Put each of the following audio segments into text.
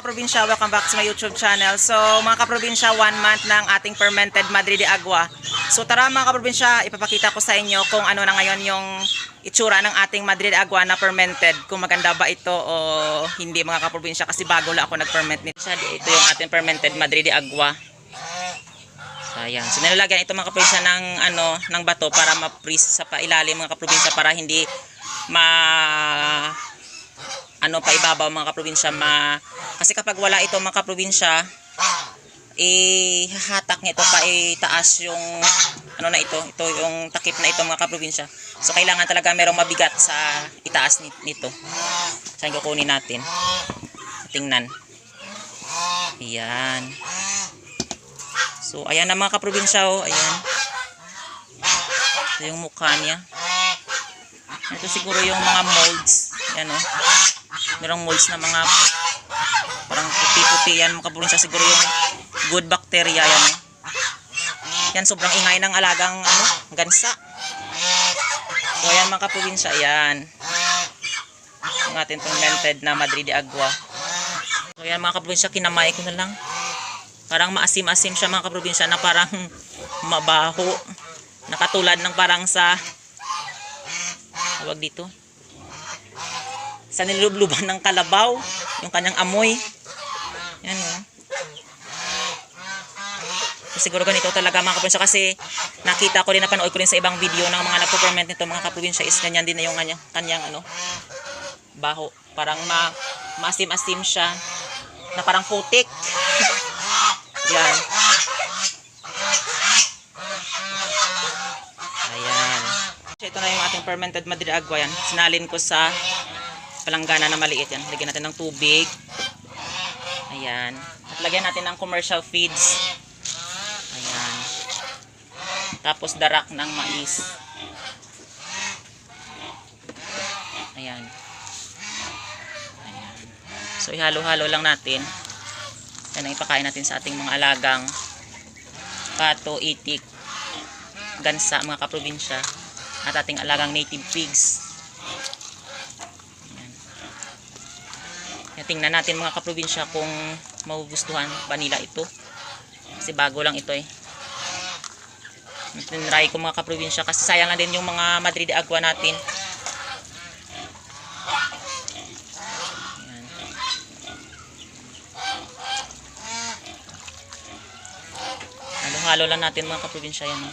kaprobinsya, welcome back sa my YouTube channel. So mga kaprobinsya, 1 month ng ating fermented Madre de Agua. So tara mga kaprobinsya, ipapakita ko sa inyo kung ano na ngayon yung itsura ng ating Madre de Agua na fermented. Kung maganda ba ito o hindi mga kaprobinsya, kasi bago lang ako nag-ferment nito. Ito yung ating fermented Madre de Agua. So ayan. So nilalagyan ito mga kaprobinsya ng bato para ma-freeze sa pailalim mga kaprobinsya, para hindi pa ibabaw mga kaprobinsya. Kasi kapag wala ito mga kaprobinsya, hahatak nito pa itaas yung ito yung takip na ito mga kaprobinsya. So kailangan talaga merong mabigat sa itaas nito. Saan kukunin natin? Tingnan. Ayan. So ayan na mga kaprobinsya, oh. Ayan. Ito yung mukha niya. Ito siguro yung mga molds. Ayan, oh. Merong molds na mga parang puti-puti yan mga kaprobinsya. Siguro yung good bacteria yan, oh. Yan, sobrang ingay ng alagang gansa. So ayan mga kaprobinsya, ayan. Yung ating fermented na Madre de Agua. So ayan mga kaprobinsya, kinamay ko na lang. Parang maasim-asim siya mga kaprobinsya, na parang mabaho. Nakatulad ng parang sa tawag dito, sa nilubluban ng kalabaw, yung kanyang amoy. Yan, oh. Siguro ganito talaga mga kaprobinsya, kasi nakita ko rin, napanood ko rin sa ibang video ng mga nagpo-ferment nito mga kaprobinsya, is ganyan din na yung kanyang baho. Parang maasim-asim siya, na parang putik. Yan. Ayan. Ito na yung ating fermented Madre de Agua. Yan. Sinalin ko sa palanggana na maliit. Yan. Lagyan natin ng tubig. Ayan. At lagyan natin ng commercial feeds. Ayan. Tapos darak ng mais. Ayan. Ayan. So ihalo-halo lang natin. Yan ang ipakain natin sa ating mga alagang pato, itik, gansa mga kaprobinsya, at ating alagang native pigs. Ayan. Yan, tingnan natin mga kaprobinsya kung magugustuhan ba nila ito, kasi bago lang ito, tinry ko mga kaprobinsya, kasi sayang na din yung mga Madre de Agua natin. Halo lang natin mga kaprobinsya, yan.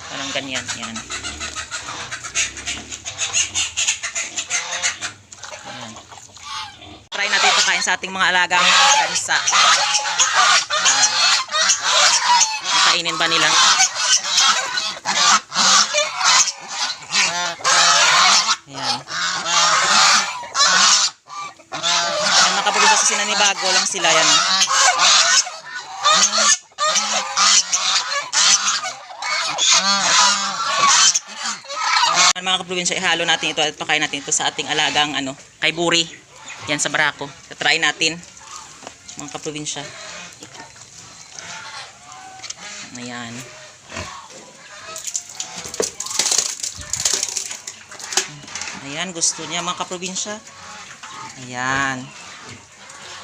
Parang ganyan. Yan. Ayan. Try natin ipakain sa ating mga alagang gansa. Kainin ba nila? Ayan. Ayan mga kaprobinsya, kasi nanibago lang sila, yan. Mga kaprobinsya, ihalo natin ito at pakain natin ito sa ating alagang kay Buri. Yan sa barako. Try natin mga kaprobinsya. Ayan. Ayan, gusto niya mga kaprobinsya. Ayan.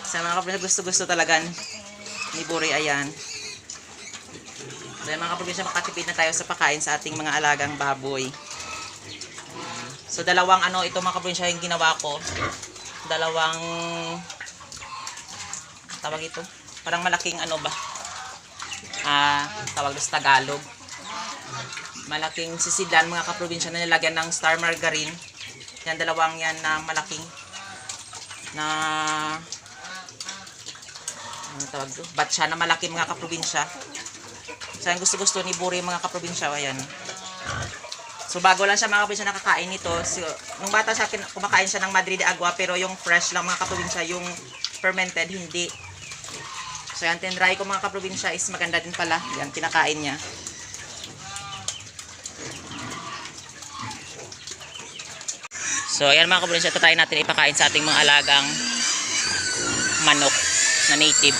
Sa mga kaprobinsya, gusto talaga ni Buri. Ayan. Ayan mga kaprobinsya, makatipid na tayo sa pakain sa ating mga alagang baboy. So dalawang ito mga kaprobinsya yung ginawa ko. Dalawang tawag ito, parang malaking tawag sa Tagalog. Malaking sisidan mga kaprobinsya na nilagyan ng star margarine. Yan, dalawang yan na malaking na tawag ito, batcha na malaki mga kaprobinsya. So yung gusto ni Buri mga kaprobinsya, ayan. So bago lang siya mga kaprobinsya nakakain nito. So, nung bata siya, kumakain siya ng Madre de Agua, pero yung fresh lang mga kaprobinsya, yung fermented hindi. So yan, tinry ko mga kaprobinsya, is maganda din pala. Yan, pinakain niya. So ayan mga kaprobinsya, ito tayo natin ipakain sa ating mga alagang manok na native.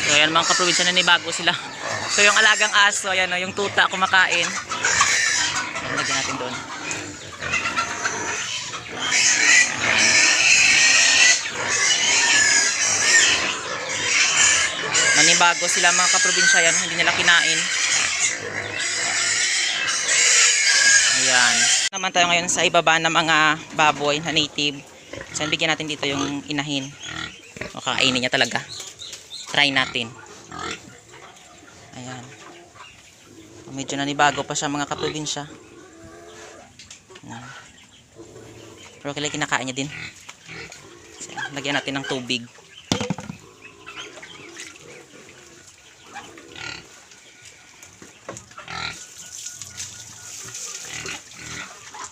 So ayan mga kaprobinsya, nanibago sila. So yung alagang aso, ayan o, yung tuta kumakain. Ayan, lagyan natin doon. Nanibago sila mga kaprobinsya, yan, hindi nila kinain. Ayan. Naman tayo ngayon sa ibaba ng mga baboy na native. So bigyan natin dito yung inahin. O kakainin niya talaga. Try natin. Ayan. Medyo nanibago pa siya mga kaprobinsya. Ayan. Pero kailangan kinakain niya din. So, lagyan natin ng tubig.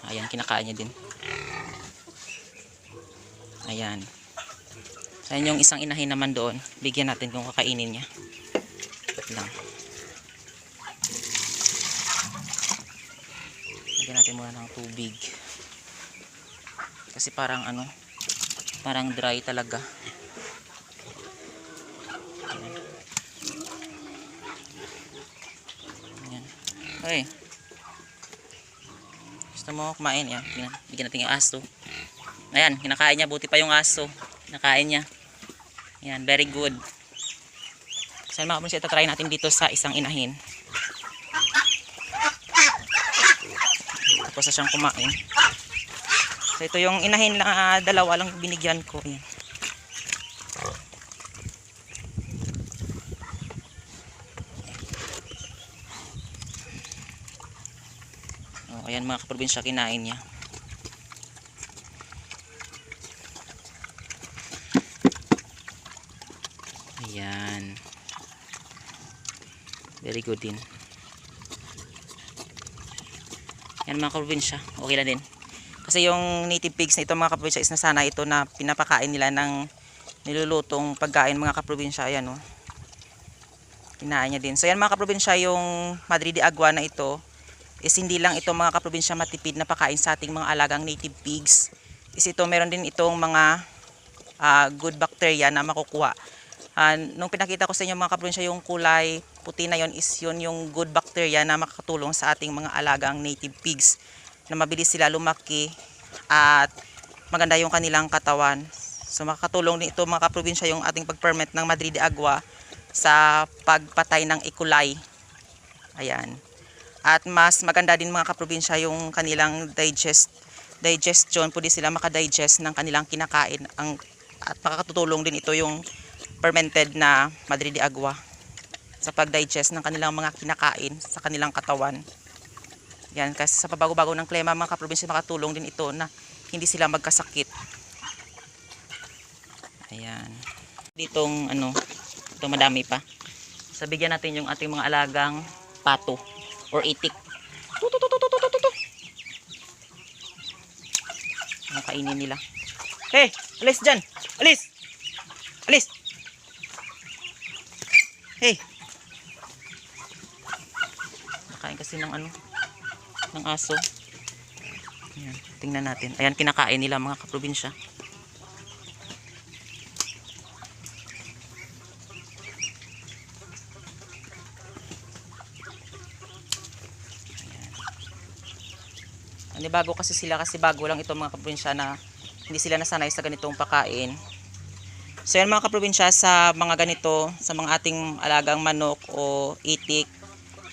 Ayan, kinakain niya din. Ayan. So, ayan yung isang inahin naman doon. Bigyan natin kung kakainin niya. Lang. Lagyan natin muna ng tubig. Kasi parang ano, parang dry talaga. Ayan. Okay. Gusto mo kumain? Yan. Bigyan natin yung aso. Ayan, kinakain niya. Buti pa yung aso. Kinakain niya. Ayan, very good. So, mga kaprobinsya, itatry natin dito sa isang inahin. Tapos na siyang kumain. So, ito yung inahin na dalawa lang binigyan ko. Ayan. Oh, ayan mga kaprobinsya, kinain niya. Ayan. Very good din. Yan mga kaprobinsya, okay lang din. Kasi yung native pigs na ito mga kaprobinsya is nasana ito na pinapakain nila ng nilulutong pagkain mga kaprobinsya. Ayan o. Oh. Kinain niya din. So yan mga kaprobinsya, yung Madre de Agua na ito is hindi lang ito mga kaprobinsya matipid na pakain sa ating mga alagang native pigs. Is ito meron din itong mga good bacteria na makukuha. Nung pinakita ko sa inyo mga kaprobinsya, yung kulay puti na yon is yun yung good bacteria na makakatulong sa ating mga alagang native pigs na mabilis sila lumaki at maganda yung kanilang katawan. So makakatulong din ito mga kaprobinsya yung ating pag-ferment ng Madre de Agua sa pagpatay ng E. coli. Ayan. At mas maganda din mga kaprobinsya yung kanilang digestion. Pwede sila makadigest ng kanilang kinakain. At makakatulong din ito yung fermented na Madre de Agua sa pag-digest ng kanilang mga kinakain sa kanilang katawan. Yan, kasi sa pabago-bago ng klima mga kaprobinsya, makatulong din ito na hindi sila magkasakit. Ayan. Ditong ano, ito madami pa. So bigyan natin yung ating mga alagang pato or itik. Kainin nila. Hey, alis dyan! Alis! Alis! Hey! Nakain kasi ng ano, ng aso. Ayan, tingnan natin. Ayan, kinakain nila mga kaprobinsya. Bago kasi sila, kasi bago lang ito mga kaprobinsya na hindi sila nasanay sa ganitong pakain. So yan mga kaprobinsya, sa mga ganito, sa mga ating alagang manok o itik,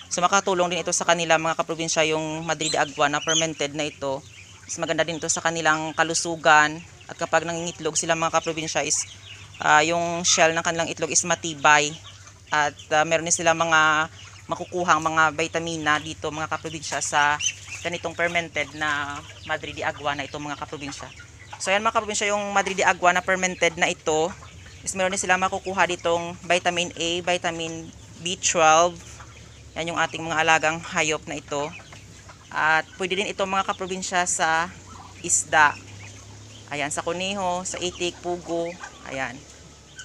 so makatulong din ito sa kanila mga kaprobinsya, yung Madre de Agua na fermented na ito. Is maganda din ito sa kanilang kalusugan, at kapag nangingitlog sila mga kaprobinsya is yung shell ng kanilang itlog is matibay, at meron din sila mga makukuhang mga vitamina dito mga kaprobinsya sa ganitong fermented na Madre de Agua na ito mga kaprobinsya. So yan mga kaprobinsya, yung Madre de Agua na fermented na ito is meron din sila makukuha ditong vitamin A, vitamin B12. Yan yung ating mga alagang hayop na ito. At pwede din ito mga kaprobinsya sa isda. Ayan, sa kuniho, sa itik, pugo. Ayan.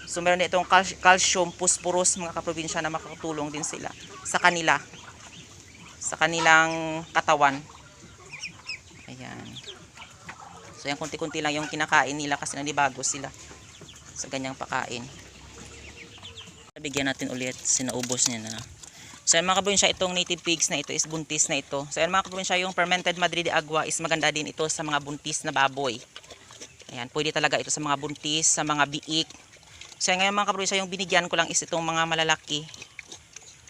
So meron din itong calcium, phosphorus mga kaprobinsya na makakatulong din sila sa kanila, sa kanilang katawan. Ayan. So yan, kunti-kunti lang yung kinakain nila kasi nanibago sila sa ganyang pakain. Bigyan natin ulit, sinaubos niya na. So yan mga kaprobinsya, itong native pigs na ito is buntis na ito. So yan mga kaprobinsya, yung fermented Madrid de Agua is maganda din ito sa mga buntis na baboy. Ayan, pwede talaga ito sa mga buntis, sa mga biik. So yan ngayon mga kaprobinsya, yung binigyan ko lang is itong mga malalaki.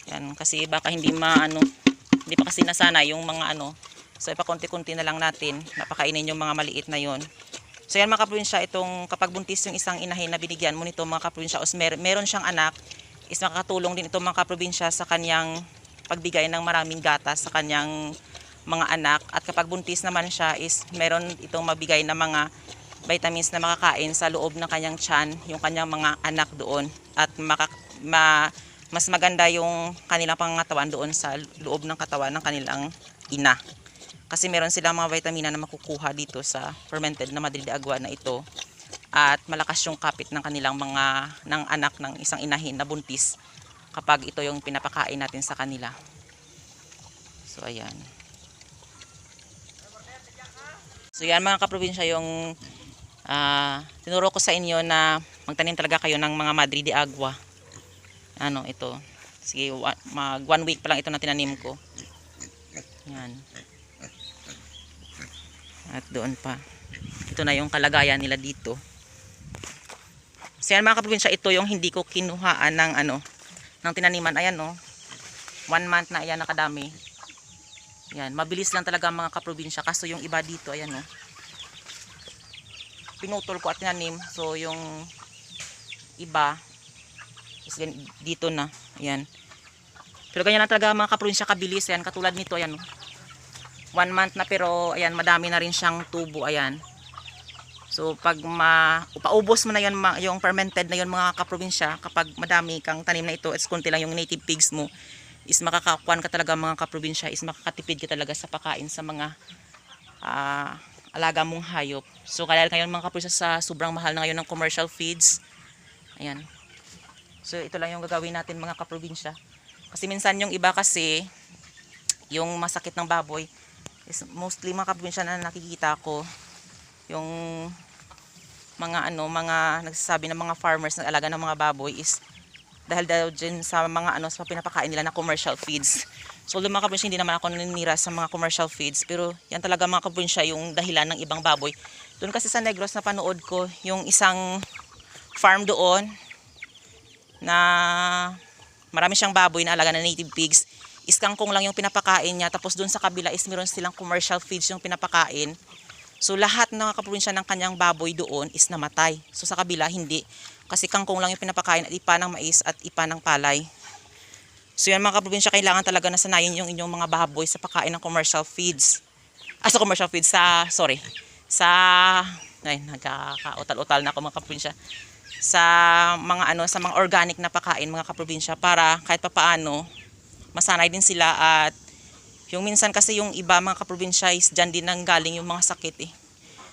Yan, kasi baka hindi hindi pa kasi nasana yung mga So ipakonti-konti na lang natin, napakainin yung mga maliit na yon. So yan mga kaprobinsya, itong kapag buntis yung isang inahin na binigyan mo nito mga kaprobinsya, o meron siyang anak, is makakatulong din ito mga kaprobinsya sa kanyang pagbigay ng maraming gatas sa kanyang mga anak. At kapag buntis naman siya is meron itong mabigay na mga vitamins na makakain sa loob ng kanyang tiyan, yung kanyang mga anak doon. At mas maganda yung kanilang pangangatawan doon sa loob ng katawan ng kanilang ina. Kasi meron silang mga vitamina na makukuha dito sa fermented na Madrid de Agua na ito. At malakas yung kapit ng kanilang ng anak ng isang inahin na buntis kapag ito yung pinapakain natin sa kanila. So ayan. So yan mga kaprobinsya, yung tinuro ko sa inyo na magtanim talaga kayo ng mga Madrid de Agua. Ito. Sige, mag 1 week pa lang ito na tinanim ko. Yan. At doon pa. Ito na yung kalagayan nila dito. So yan mga kaprobinsya, ito yung hindi ko kinuhaan ng tinaniman. Ayan 1 month na, ayan, nakadami. Yan, mabilis lang talaga mga kaprobinsya. Kaso yung iba dito, ayan pinutol ko at tinanim. So yung iba is dito na, ayan. Pero ganyan lang talaga mga kaprobinsya kabilis. Ayan, katulad nito, ayan 1 month na, pero ayan, madami na rin siyang tubo, ayan. So pag paubos mo na yun, yung fermented na yun mga kaprobinsya, kapag madami kang tanim na ito, it's konti lang yung native pigs mo, is makakakuan ka talaga mga kaprobinsya, is makakatipid ka talaga sa pakain sa mga alaga mong hayop. So kaya ngayon mga kaprobinsya, sa sobrang mahal na ngayon ng commercial feeds, ayan. So ito lang yung gagawin natin mga kaprobinsya. Kasi minsan yung iba kasi, yung masakit ng baboy, is mostly mga kaprobinsya na nakikita ko, yung mga nagsasabi ng mga farmers na alaga ng mga baboy is dahil daw dyan sa mga sa pinapakain nila na commercial feeds. So mga kaprobinsya, hindi naman ako naninira sa mga commercial feeds, pero yan talaga mga kaprobinsya yung dahilan ng ibang baboy. Doon kasi sa Negros na panood ko, yung isang farm doon na marami siyang baboy na alaga na native pigs, is kangkong lang yung pinapakain niya, tapos doon sa kabila is meron silang commercial feeds yung pinapakain. So lahat ng kaprobinsya ng kanyang baboy doon is namatay. So sa kabila hindi, kasi kangkong lang yung pinapakain at ipa ng mais at ipa ng palay. So yan mga kaprobinsya, kailangan talaga na sanayin yung inyong mga baboy sa pakain ng commercial feeds. Sa commercial feeds, nagkakautal-utal na ako mga kaprobinsya. Sa mga sa mga organic na pakain mga kaprobinsya, para kahit papaano masanay din sila. At yung minsan kasi yung iba mga kaprobinsya is dyan din nang galing yung mga sakit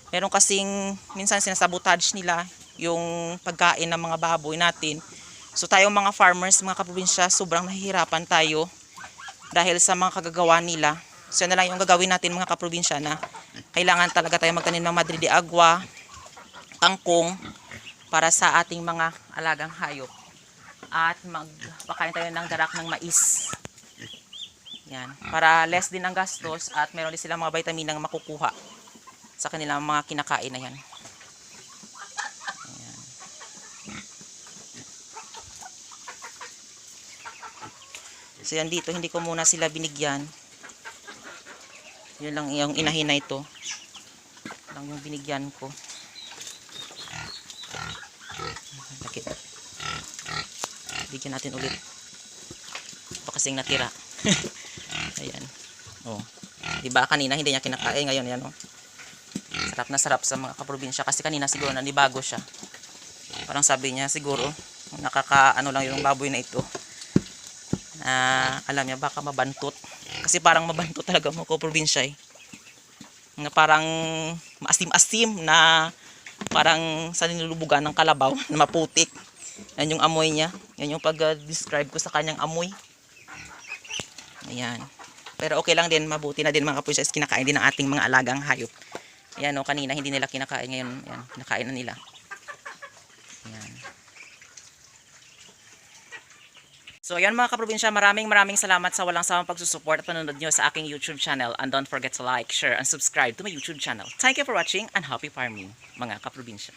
Meron kasing minsan sinasabotage nila yung pagkain ng mga baboy natin. So tayong mga farmers mga kaprobinsya, sobrang nahihirapan tayo dahil sa mga kagagawa nila. So yan na lang yung gagawin natin mga kaprobinsya, na kailangan talaga tayo magtanim ng Madrid de Agua, kangkong, para sa ating mga alagang hayop. At magpakain tayo ng darak ng mais. Yan, para less din ang gastos at meron din silang mga vitamin na makukuha sa kanilang mga kinakain na yan. Ayan. So yan dito, hindi ko muna sila binigyan. Yun lang yung inahin na ito. Lang yung binigyan ko. Lakit. Bigyan natin ulit. Baka kasing natira. Ayan. Diba kanina hindi niya kinakain, ngayon yan Sarap na sarap sa mga kaprobinsya, kasi kanina siguro nanibago siya. Parang sabi niya siguro nakakaano lang yung baboy na ito. Alam niya baka mabantot. Kasi parang mabantot talaga mga kaprobinsya Na parang maasim-asim, na parang sa nilulubugan ng kalabaw na maputik. Yan yung amoy niya. Yan yung pag-describe ko sa kanyang amoy. Ayan. Pero okay lang din, mabuti na din mga kaprobinsya, is kinakain din ng ating mga alagang hayop. Ayan kanina hindi nila kinakain, ngayon ayan, kinakain na nila. Ayan. So ayan mga kaprobinsya, maraming salamat sa walang sawang pagsusupport at panonood nyo sa aking YouTube channel. And don't forget to like, share, and subscribe to my YouTube channel. Thank you for watching and happy farming mga kaprobinsya.